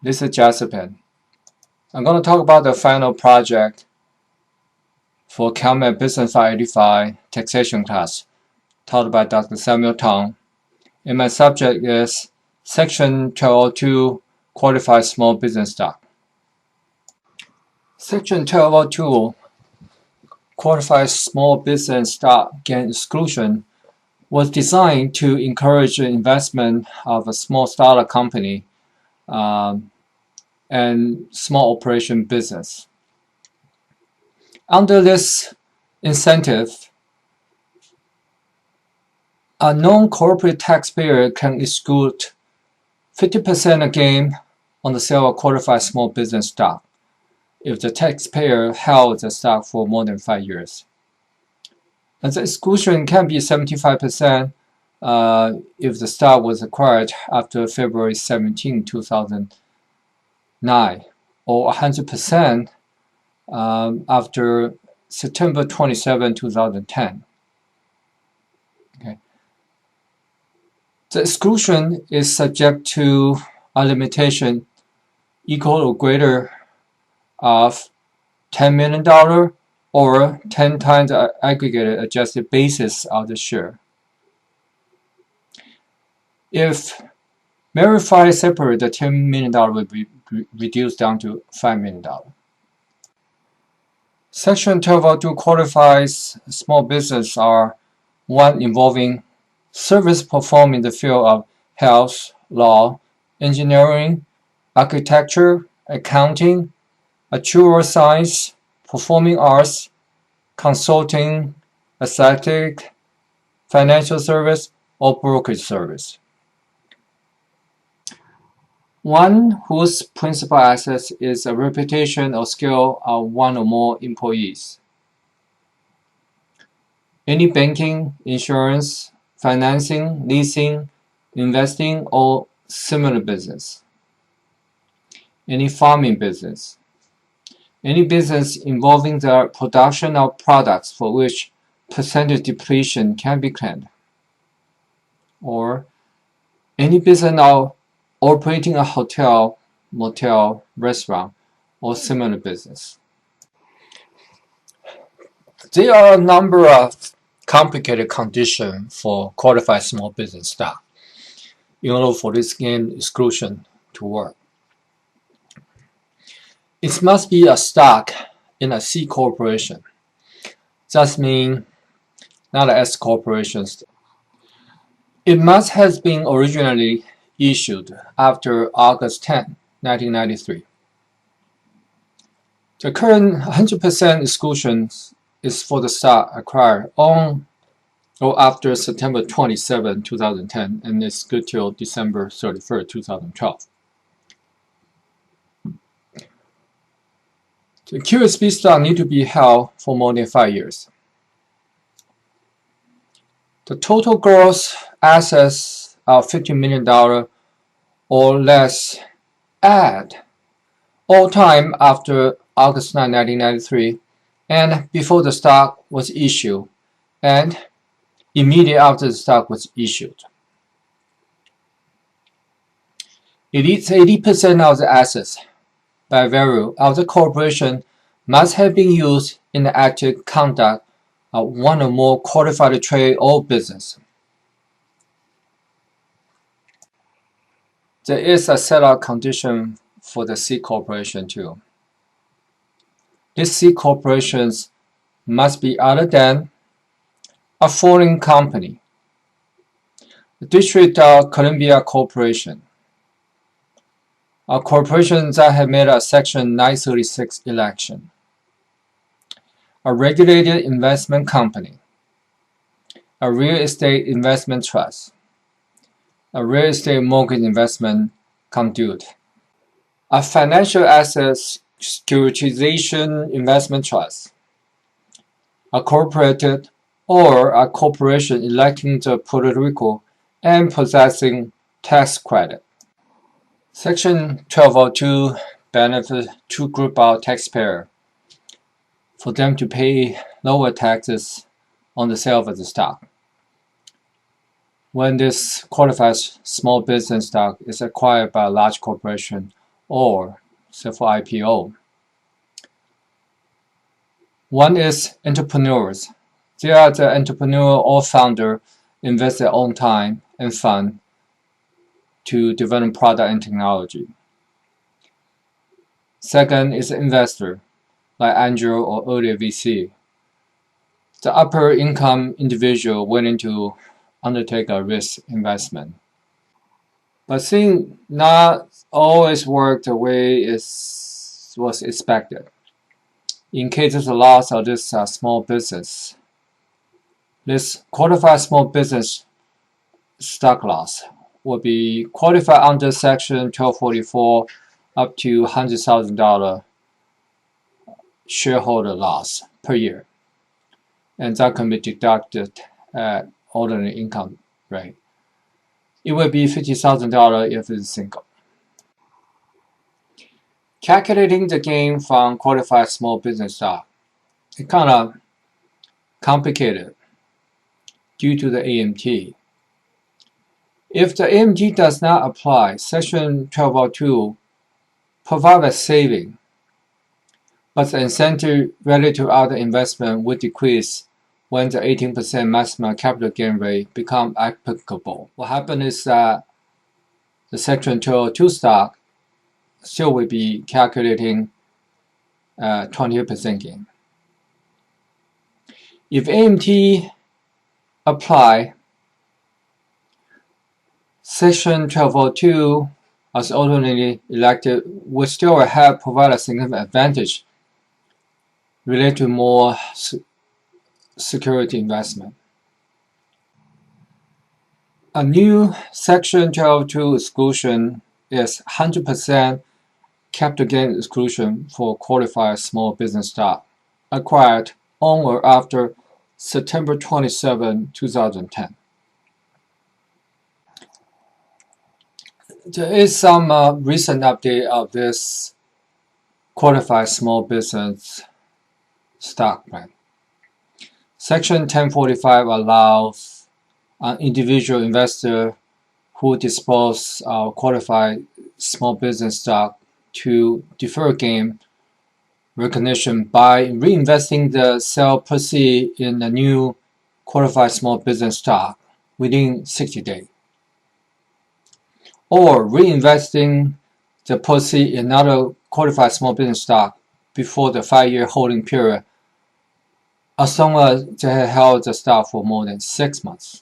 This is Josephine. I'm going to talk about the final project for CalMet Business 585 taxation class taught by Dr. Samuel Tong. And my subject is Section 1202 Qualified Small Business Stock. Section 1202 Qualified Small Business Stock Gain Exclusion was designed to encourage the investment of a small startup company and small operation business. Under this incentive, a non-corporate taxpayer can exclude 50% gain on the sale of qualified small business stock if the taxpayer held the stock for more than 5 years. And the exclusion can be 75% if the stock was acquired after February 17, 2009, or 100% after September 27, 2010. Okay. The exclusion is subject to a limitation equal or greater of $10 million or 10 times the aggregated adjusted basis of the share. If verified separate, the $10 million will be reduced down to $5 million. Section 1202 qualifies small business are one involving service performed in the field of health, law, engineering, architecture, accounting, actuarial science, performing arts, consulting, aesthetic, financial service, or brokerage service. One whose principal asset is a reputation or skill of one or more employees. Any banking, insurance, financing, leasing, investing, or similar business. Any farming business. Any business involving the production of products for which percentage depletion can be claimed. Or any business now operating a hotel, motel, restaurant, or similar business. There are a number of complicated conditions for qualified small business stock in order for this gain exclusion to work. It must be a stock in a C corporation. That means not an S corporation. It must have been originally issued after August 10, 1993. The current 100% exclusion is for the stock acquired on or after September 27, 2010, and is good till December 31, 2012. The QSB stock need to be held for more than 5 years. The total gross assets of $50 million or less at all time after August 9, 1993, and before the stock was issued, and immediately after the stock was issued. At least 80% of the assets by value of the corporation must have been used in the active conduct of one or more qualified trade or business. There is a set-out condition for the C corporation too. These C corporations must be other than a foreign company, the District of Columbia Corporation, a corporation that had made a Section 936 election, a regulated investment company, a real estate investment trust, a real estate mortgage investment conduit, a financial assets securitization investment trust, a corporate or a corporation electing to Puerto Rico and possessing tax credit. Section 1202 benefits two groups of taxpayers for them to pay lower taxes on the sale of the stock. When this qualified small business stock is acquired by a large corporation or say for IPO. One is entrepreneurs. They are the entrepreneur or founder invest their own time and fund to develop product and technology. Second is investor, like angel or early VC, the upper income individual willing to undertake a risk investment. But things not always work the way it was expected. In case of the loss of this small business, this qualified small business stock loss will be qualified under Section 1244 up to $100,000 shareholder loss per year, and that can be deducted at ordinary income rate. It will be $50,000 if it's single. Calculating the gain from qualified small business stock is kind of complicated due to the AMT. If the AMT does not apply, Section 1202 provides a saving, but the incentive related to other investment would decrease when the 18% maximum capital gain rate becomes applicable. What happens is that the Section 1202 stock still will be calculating 28% gain. If AMT apply, Section 1202 as alternately elected would still have provided a significant advantage related to more security investment. A new Section 1202 exclusion is 100% capital gain exclusion for qualified small business stock acquired on or after September 27, 2010. There is some recent update of this qualified small business stock plan. Section 1045 allows an individual investor who disposes of qualified small business stock to defer gain recognition by reinvesting the sale proceeds in the new qualified small business stock within 60 days, or reinvesting the proceeds in another qualified small business stock before the 5-year holding period, as long as they have held the stock for more than 6 months.